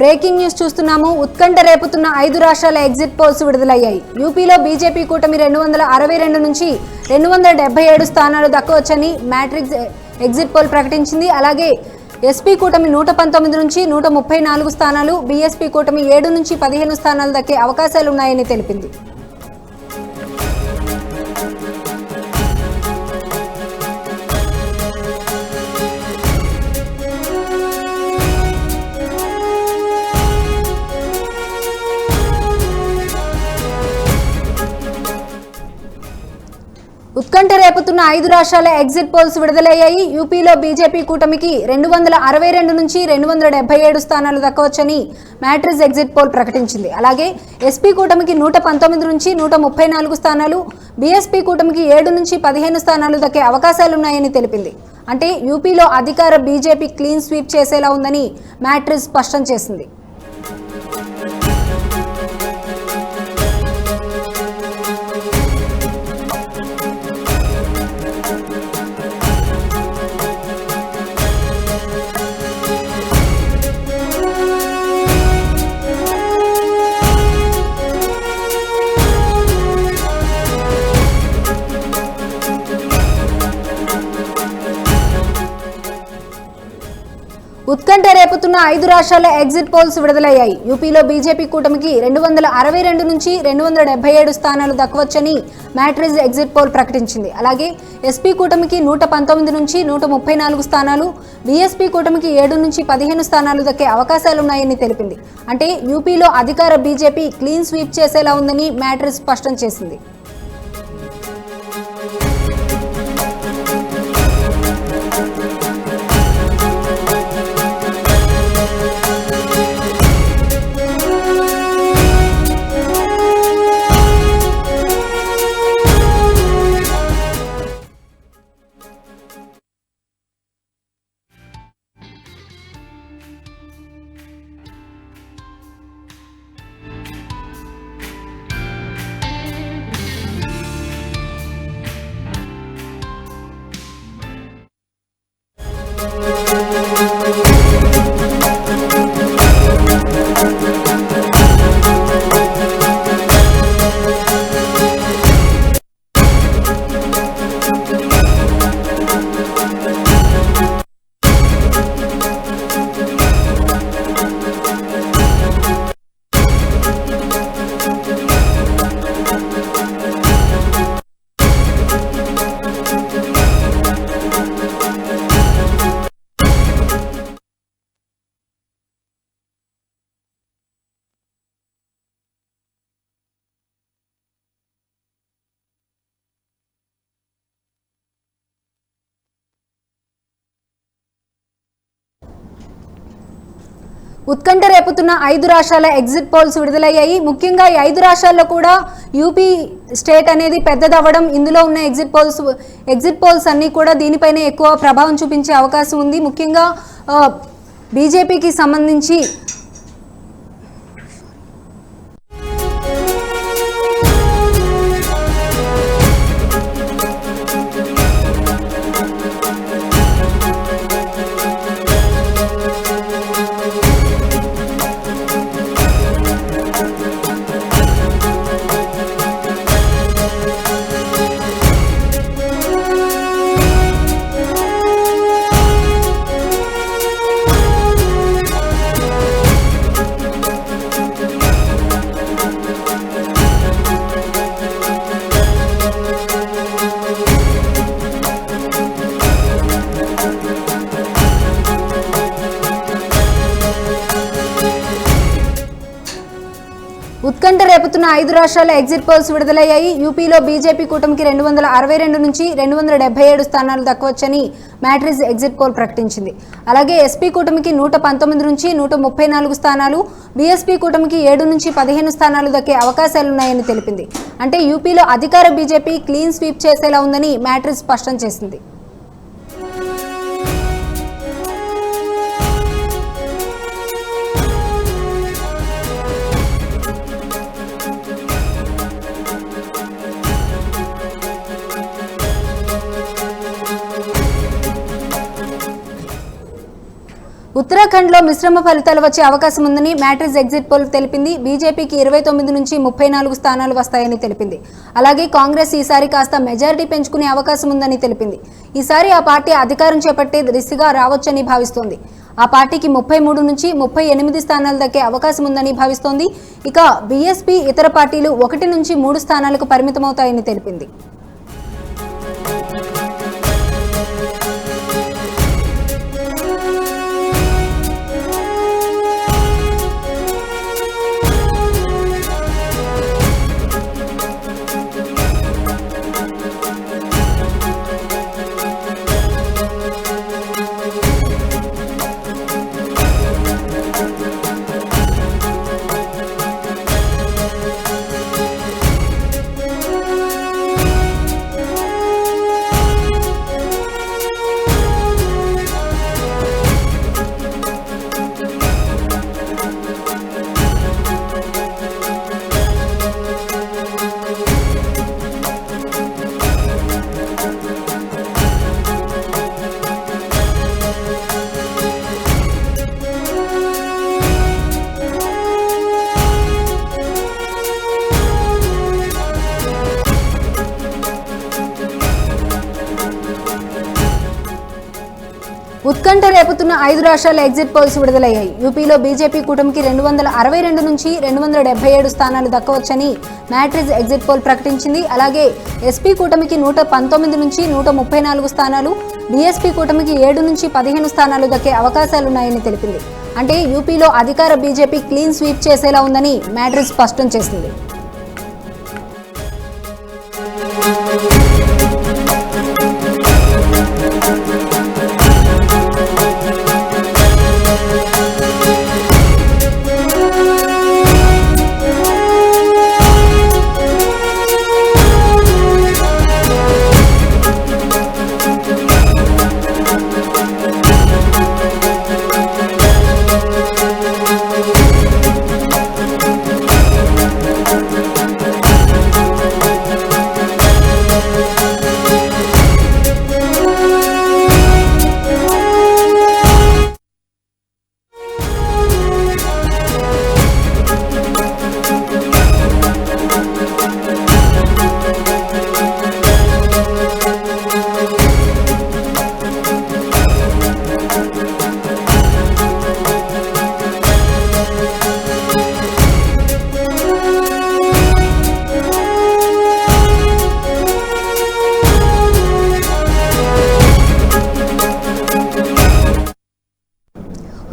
Breaking news చూస్తున్నాము. ఉత్కంఠ రేపుతున్న 5 రాష్ట్రాల ఎగ్జిట్ పోల్స్ విడుదలయ్యాయి. యూపీలో బీజేపీ కూటమి 262 నుంచి 277 స్థానాలు దక్కవచ్చని మ్యాట్రిక్స్ ఎగ్జిట్ పోల్ ప్రకటించింది. అలాగే ఎస్పీ కూటమి 119 నుంచి 134 స్థానాలు, బీఎస్పీ కూటమి 7 నుంచి 15 స్థానాలు దక్కే అవకాశాలున్నాయని తెలిపింది. ఉత్కంఠ రేపుతున్న 5 రాష్ట్రాల ఎగ్జిట్ పోల్స్ విడుదలయ్యాయి. యూపీలో బీజేపీ కూటమికి 262 నుంచి 277 స్థానాలు దక్కవచ్చని మ్యాట్రిక్స్ ఎగ్జిట్ పోల్ ప్రకటించింది. అలాగే ఎస్పీ కూటమికి 119 నుంచి 134 స్థానాలు, బీఎస్పీ కూటమికి 7 నుంచి 15 స్థానాలు దక్కే అవకాశాలున్నాయని తెలిపింది. అంటే యూపీలో అధికార బీజేపీ క్లీన్ స్వీప్ చేసేలా ఉందని మ్యాట్రిక్స్ స్పష్టం చేసింది. ఉత్కంఠ రేపుతున్న 5 రాష్ట్రాల ఎగ్జిట్ పోల్స్ విడుదలయ్యాయి. యూపీలో బీజేపీ కూటమికి 262 నుంచి 277 స్థానాలు దక్కవచ్చని మ్యాట్రిక్స్ ఎగ్జిట్ పోల్ ప్రకటించింది. అలాగే ఎస్పీ కూటమికి 119 నుంచి 134 స్థానాలు, బీఎస్పీ కూటమికి 7 నుంచి 15 స్థానాలు దక్కే అవకాశాలున్నాయని తెలిపింది. అంటే యూపీలో అధికార బీజేపీ క్లీన్ స్వీప్ చేసేలా ఉందని మ్యాట్రిక్స్ స్పష్టం చేసింది. ఉత్కంఠ రేపుతున్న 5 రాష్ట్రాల ఎగ్జిట్ పోల్స్ విడుదలయ్యాయి. ముఖ్యంగా ఈ 5 రాష్ట్రాల్లో కూడా యూపీ స్టేట్ అనేది పెద్దదవ్వడం, ఇందులో ఉన్న ఎగ్జిట్ పోల్స్ అన్నీ కూడా దీనిపైనే ఎక్కువ ప్రభావం చూపించే అవకాశం ఉంది. ముఖ్యంగా బీజేపీకి సంబంధించి ఉత్కంఠ రేపుతున్న 5 రాష్ట్రాల ఎగ్జిట్ పోల్స్ విడుదలయ్యాయి. యూపీలో బీజేపీ కూటమికి 262 నుంచి 277 స్థానాలు దక్కవచ్చని మ్యాట్రిక్స్ ఎగ్జిట్ పోల్ ప్రకటించింది. అలాగే ఎస్పీ కూటమికి 119 నుంచి 134 స్థానాలు, బీఎస్పీ కూటమికి 7 నుంచి 15 స్థానాలు దక్కే అవకాశాలున్నాయని తెలిపింది. అంటే యూపీలో అధికార బీజేపీ క్లీన్ స్వీప్ చేసేలా ఉందని మ్యాట్రిక్స్ స్పష్టం చేసింది. ఉత్తరాఖండ్లో మిశ్రమ ఫలితాలు వచ్చే అవకాశం ఉందని మ్యాట్రిక్స్ ఎగ్జిట్ పోల్ తెలిపింది. బీజేపీకి 29 నుంచి 34 స్థానాలు వస్తాయని తెలిపింది. అలాగే కాంగ్రెస్ ఈసారి కాస్త మెజారిటీ పెంచుకునే అవకాశం ఉందని తెలిపింది. ఈసారి ఆ పార్టీ అధికారం చేపట్టే దిశగా రావచ్చని భావిస్తోంది. ఆ పార్టీకి 33 నుంచి 38 స్థానాలు దక్కే అవకాశం ఉందని భావిస్తోంది. ఇక బీఎస్పీ ఇతర పార్టీలు 1 నుంచి 3 స్థానాలకు పరిమితమవుతాయని తెలిపింది. ఉత్కంఠ రేపుతున్న 5 రాష్ట్రాల ఎగ్జిట్ పోల్స్ విడుదలయ్యాయి. యూపీలో బీజేపీ కూటమికి 262 నుంచి 277 స్థానాలు దక్కవచ్చని మ్యాట్రిక్స్ ఎగ్జిట్ పోల్ ప్రకటించింది. అలాగే ఎస్పీ కూటమికి 119 నుంచి 134 స్థానాలు, బీఎస్పీ కూటమికి 7 నుంచి 15 స్థానాలు దక్కే అవకాశాలున్నాయని తెలిపింది. అంటే యూపీలో అధికార బీజేపీ క్లీన్ స్వీప్ చేసేలా ఉందని మ్యాట్రిక్స్ స్పష్టం చేసింది.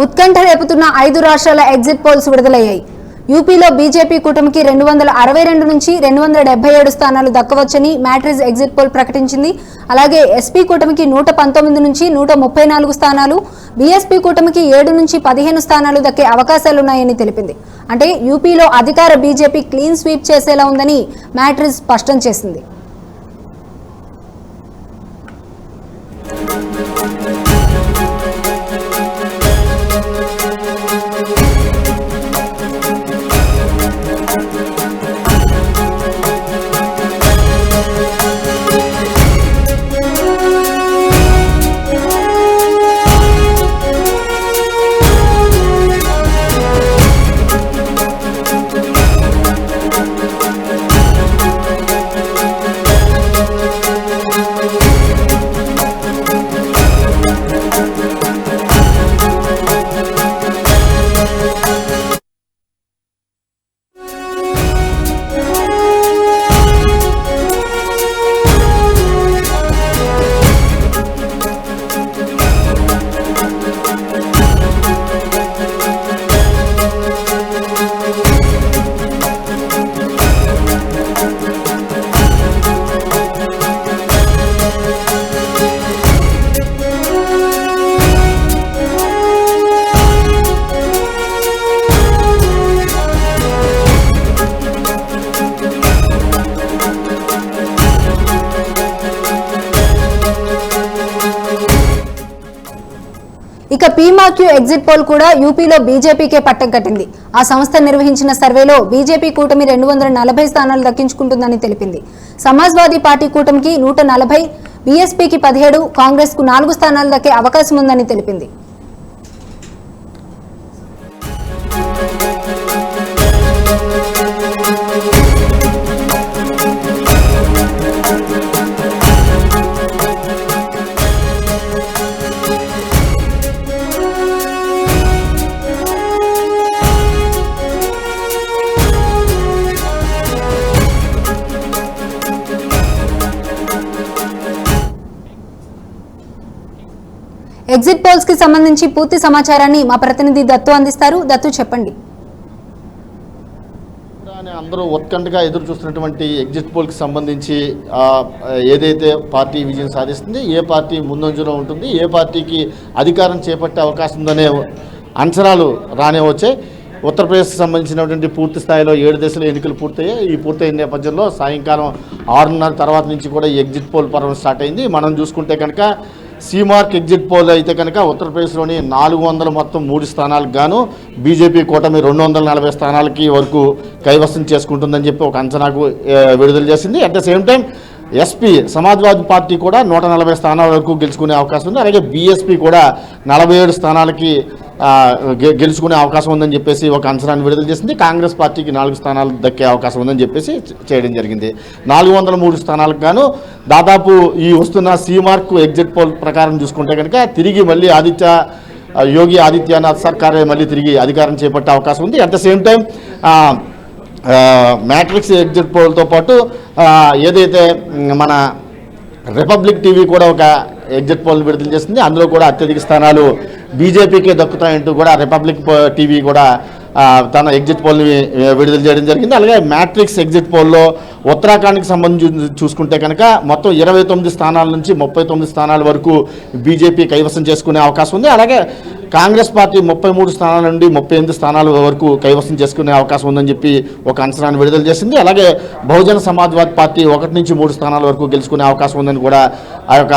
ఉత్కంఠ రేపుతున్న 5 రాష్ట్రాల ఎగ్జిట్ పోల్స్ విడుదలయ్యాయి. యూపీలో బీజేపీ కూటమికి 262 నుంచి 277 స్థానాలు దక్కవచ్చని మ్యాట్రిక్స్ ఎగ్జిట్ పోల్ ప్రకటించింది. అలాగే ఎస్పీ కూటమికి 119 నుంచి 134 స్థానాలు, బీఎస్పీ కూటమికి 7 నుంచి 15 స్థానాలు దక్కే అవకాశాలున్నాయని తెలిపింది. అంటే యూపీలో అధికార బీజేపీ క్లీన్ స్వీప్ చేసేలా ఉందని మ్యాట్రిక్స్ స్పష్టం చేసింది. ఇక పీమాక్యూ ఎగ్జిట్ పోల్ కూడా యూపీలో బీజేపీకే పట్టం కట్టింది. ఆ సంస్థ నిర్వహించిన సర్వేలో బీజేపీ కూటమి 240 స్థానాలు దక్కించుకుంటుందని తెలిపింది. సమాజ్వాదీ పార్టీ కూటమికి 140, బీఎస్పీకి 17, కాంగ్రెస్కు 4 స్థానాలు దక్కే అవకాశం ఉందని తెలిపింది. ఎగ్జిట్ పోల్స్ కి సంబంధించి పూర్తి సమాచారాన్ని మా ప్రతినిధి దత్తు అందిస్తారు. దత్తు, చెప్పండి. అందరూ ఉత్కంఠగా ఎదురు చూస్తున్నటువంటి ఎగ్జిట్ పోల్కి సంబంధించి ఏదైతే పార్టీ విజయం సాధిస్తుంది, ఏ పార్టీ ముందంజలో ఉంటుంది, ఏ పార్టీకి అధికారం చేపట్టే అవకాశం ఉందనే అంచనాలు రానే వచ్చాయి. ఉత్తరప్రదేశ్కి సంబంధించినటువంటి పూర్తి స్థాయిలో 7 దశల ఎన్నికలు పూర్తయ్యాయి. ఈ పూర్తయిన నేపథ్యంలో సాయంకాలం 6:30 తర్వాత నుంచి కూడా ఈ ఎగ్జిట్ పోల్ పర్వం స్టార్ట్ అయింది. మనం చూసుకుంటే కనుక సీమార్క్ ఎగ్జిట్ పోల్ అయితే కనుక ఉత్తరప్రదేశ్లోని 400 మొత్తం 3 స్థానాలకు గాను బీజేపీ కూటమి 240 స్థానాలకి వరకు కైవసం చేసుకుంటుందని చెప్పి ఒక అంచనాకు విడుదల చేసింది. At the same time SP Samajwadi party కూడా 140 స్థానాల వరకు గెలుచుకునే అవకాశం ఉంది. అలాగే బీఎస్పీ కూడా 47 స్థానాలకి గెలుచుకునే అవకాశం ఉందని చెప్పేసి ఒక అంచనాన్ని విడుదల చేసింది. కాంగ్రెస్ పార్టీకి 4 స్థానాలు దక్కే అవకాశం ఉందని చెప్పేసి చేయడం జరిగింది. 403 స్థానాలకు గాను దాదాపు ఈ వస్తున్న సీమార్క్ ఎగ్జిట్ పోల్ ప్రకారం చూసుకుంటే కనుక తిరిగి మళ్ళీ యోగి ఆదిత్యనాథ్ సర్కారే మళ్ళీ తిరిగి అధికారం చేపట్టే అవకాశం ఉంది. At the same time matrix exit పోల్తో పాటు ఏదైతే మన రిపబ్లిక్ టీవీ కూడా ఒక ఎగ్జిట్ పోల్ విడుదల చేసింది. అందులో కూడా అత్యధిక స్థానాలు బీజేపీకే దక్కుతాయంటూ కూడా రిపబ్లిక్ టీవీ కూడా తన ఎగ్జిట్ పోల్ని విడుదల చేయడం జరిగింది. అలాగే మ్యాట్రిక్స్ ఎగ్జిట్ పోల్లో ఉత్తరాఖండ్కి సంబంధించి చూసుకుంటే కనుక మొత్తం 29 స్థానాల నుంచి 39 స్థానాల వరకు బీజేపీ కైవసం చేసుకునే అవకాశం ఉంది. అలాగే కాంగ్రెస్ పార్టీ 33 స్థానాల నుండి 38 స్థానాల వరకు కైవసం చేసుకునే అవకాశం ఉందని చెప్పి ఒక అంచనాన్ని విడుదల చేసింది. అలాగే బహుజన సమాజ్వాదీ పార్టీ 1 నుంచి 3 స్థానాల వరకు గెలుచుకునే అవకాశం ఉందని కూడా ఆ యొక్క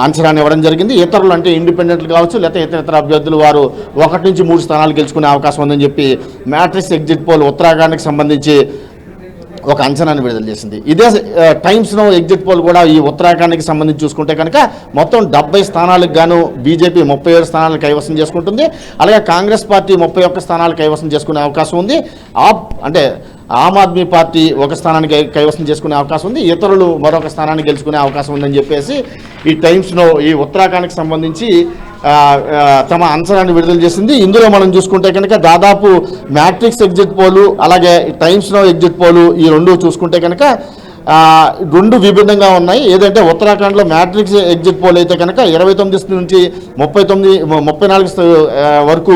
అంచనాన్ని ఇవ్వడం జరిగింది. ఇతరులు అంటే ఇండిపెండెంట్లు కావచ్చు, లేకపోతే ఇతర అభ్యర్థులు వారు 1 నుంచి 3 స్థానాలు గెలుచుకునే అవకాశం ఉందని చెప్పి మ్యాట్రిక్స్ ఎగ్జిట్ పోల్ ఉత్తరాఖండ్కి సంబంధించి ఒక అంచనాన్ని విడుదల చేసింది. ఇదే టైమ్స్ నౌ ఎగ్జిట్ పోల్ కూడా ఈ ఉత్తరాఖండ్కి సంబంధించి చూసుకుంటే కనుక మొత్తం 70 స్థానాలకు గాను బీజేపీ 37 స్థానాలు కైవసం చేసుకుంటుంది. అలాగే కాంగ్రెస్ పార్టీ 31 స్థానాలు కైవసం చేసుకునే అవకాశం ఉంది. ఆమ్ ఆద్మీ పార్టీ 1 స్థానానికి కైవసం చేసుకునే అవకాశం ఉంది. ఇతరులు మరొక స్థానాన్ని గెలుచుకునే అవకాశం ఉందని చెప్పేసి ఈ టైమ్స్లో ఈ ఉత్తరాఖండ్కి సంబంధించి తమ అంచనాన్ని విడుదల చేసింది. ఇందులో మనం చూసుకుంటే కనుక దాదాపు మ్యాట్రిక్స్ ఎగ్జిట్ పోలు అలాగే టైమ్స్లో ఎగ్జిట్ పోలు ఈ రెండు చూసుకుంటే కనుక రెండు విభిన్నంగా ఉన్నాయి. ఏదంటే ఉత్తరాఖండ్లో మ్యాట్రిక్స్ ఎగ్జిట్ పోల్ అయితే కనుక 29 నుంచి 34 వరకు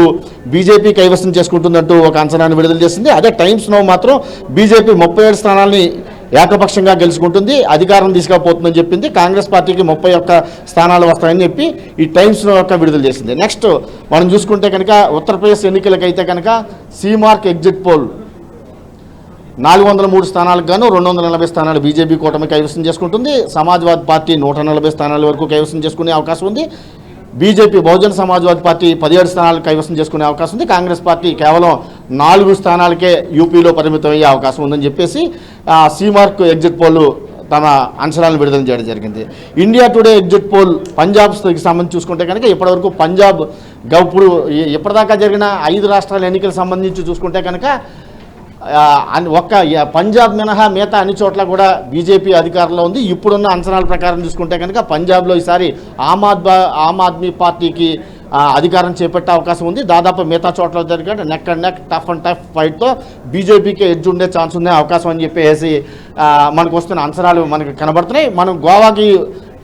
బీజేపీ కైవసం చేసుకుంటుందంటూ ఒక అంచనాన్ని విడుదల చేసింది. అదే టైమ్స్లో మాత్రం బీజేపీ 37 స్థానాల్ని ఏకపక్షంగా గెలుచుకుంటుంది, అధికారం తీసుకుపోతుందని చెప్పింది. కాంగ్రెస్ పార్టీకి 31 స్థానాలు వస్తాయని చెప్పి ఈ టైమ్స్లో యొక్క విడుదల చేసింది. నెక్స్ట్ మనం చూసుకుంటే కనుక ఉత్తరప్రదేశ్ ఎన్నికలకైతే కనుక సీమార్క్ ఎగ్జిట్ పోల్ 403 స్థానాలకు గాను 240 స్థానాలు బీజేపీ కూటమి కైవసం చేసుకుంటుంది. సమాజ్వాదీ పార్టీ 140 స్థానాల వరకు కైవసం చేసుకునే అవకాశం ఉంది. బీజేపీ బహుజన సమాజ్వాదీ పార్టీ 17 స్థానాలు కైవసం చేసుకునే అవకాశం ఉంది. కాంగ్రెస్ పార్టీ కేవలం 4 స్థానాలకే యూపీలో పరిమితం అయ్యే అవకాశం ఉందని చెప్పేసి సీమార్క్ ఎగ్జిట్ పోల్ తమ అంచనాలను విడుదల చేయడం జరిగింది. ఇండియా టుడే ఎగ్జిట్ పోల్ పంజాబ్కి సంబంధించి చూసుకుంటే కనుక ఇప్పటివరకు పంజాబ్ ఇప్పుడు ఇప్పటిదాకా జరిగిన 5 రాష్ట్రాల ఎన్నికలకు సంబంధించి చూసుకుంటే కనుక ఒక్క పంజాబ్ మినహా మిగతా అన్ని చోట్ల కూడా బీజేపీ అధికారంలో ఉంది. ఇప్పుడున్న అంచనాల ప్రకారం చూసుకుంటే కనుక పంజాబ్లో ఈసారి ఆమ్ ఆద్మీ పార్టీకి అధికారం చేపట్టే అవకాశం ఉంది. దాదాపు మిగతా చోట్ల జరిగే neck and neck tough and tough ఫైట్తో బీజేపీకి ఎడ్జ్ ఉండే ఛాన్స్ ఉండే అవకాశం అని చెప్పేసి మనకు వస్తున్న అంచనాలు మనకు కనబడుతున్నాయి. మనం గోవాకి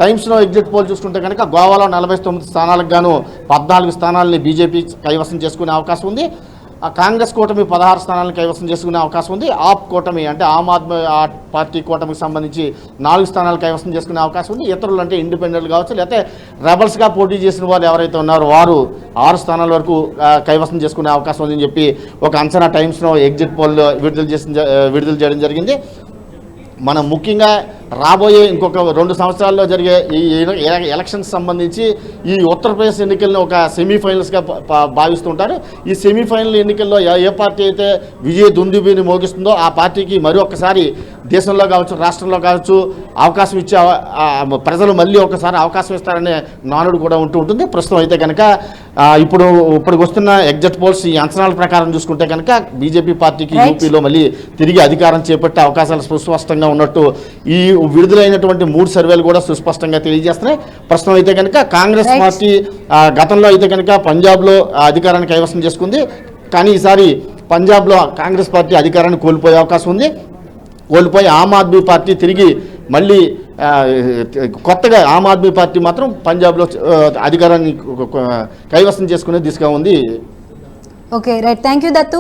టైమ్స్లో ఎగ్జిట్ పోల్ చూసుకుంటే కనుక గోవాలో 49 స్థానాలకు గాను 14 స్థానాలని బీజేపీ కైవసం చేసుకునే అవకాశం ఉంది. కాంగ్రెస్ కూటమి 16 స్థానాలను కైవసం చేసుకునే అవకాశం ఉంది. ఆప్ కూటమి అంటే ఆమ్ ఆద్మీ పార్టీ కూటమికి సంబంధించి 4 స్థానాలు కైవసం చేసుకునే అవకాశం ఉంది. ఇతరులు అంటే ఇండిపెండెంట్లు కావచ్చు, లేకపోతే రెబల్స్గా పోటీ చేసిన వారు ఎవరైతే ఉన్నారో వారు 6 స్థానాల వరకు కైవసం చేసుకునే అవకాశం ఉందని చెప్పి ఒక అంచనా టైమ్స్లో ఎగ్జిట్ పోల్ విడుదల చేయడం జరిగింది. మనం ముఖ్యంగా రాబోయే ఇంకొక 2 సంవత్సరాల్లో జరిగే ఈ ఎలక్షన్స్ సంబంధించి ఈ ఉత్తరప్రదేశ్ ఎన్నికలను ఒక సెమీఫైనల్స్గా భావిస్తుంటారు. ఈ సెమీఫైనల్ ఎన్నికల్లో ఏ పార్టీ అయితే విజయ దుందుబిని మోగిస్తుందో ఆ పార్టీకి మరి ఒక్కసారి దేశంలో కావచ్చు, రాష్ట్రంలో కావచ్చు అవకాశం ఇచ్చే ప్రజలు మళ్ళీ ఒకసారి అవకాశం ఇస్తారనే నానుడు కూడా ఉంటుంది. ప్రస్తుతం అయితే కనుక ఇప్పటికి వస్తున్న ఎగ్జిట్ పోల్స్ ఈ అంచనాల ప్రకారం చూసుకుంటే కనుక బీజేపీ పార్టీకి యూపీలో మళ్ళీ తిరిగి అధికారం చేపట్టే అవకాశాలు సుస్పష్టంగా ఉన్నట్టు ఈ విడుదలైనటువంటి 3 సర్వేలు కూడా సుస్పష్టంగా తెలియజేస్తున్నాయి. ప్రస్తుతం అయితే కనుక కాంగ్రెస్ పార్టీ గతంలో అయితే కనుక పంజాబ్లో అధికారాన్ని కైవసం చేసుకుంది. కానీ ఈసారి పంజాబ్లో కాంగ్రెస్ పార్టీ అధికారాన్ని కోల్పోయే అవకాశం ఉంది. కోల్పోయి ఆమ్ ఆద్మీ పార్టీ తిరిగి మళ్ళీ కొత్తగా ఆమ్ ఆద్మీ పార్టీ మాత్రం పంజాబ్లో అధికారాన్ని కైవసం చేసుకునే దిశగా ఉంది. Okay right, thank you Dattu.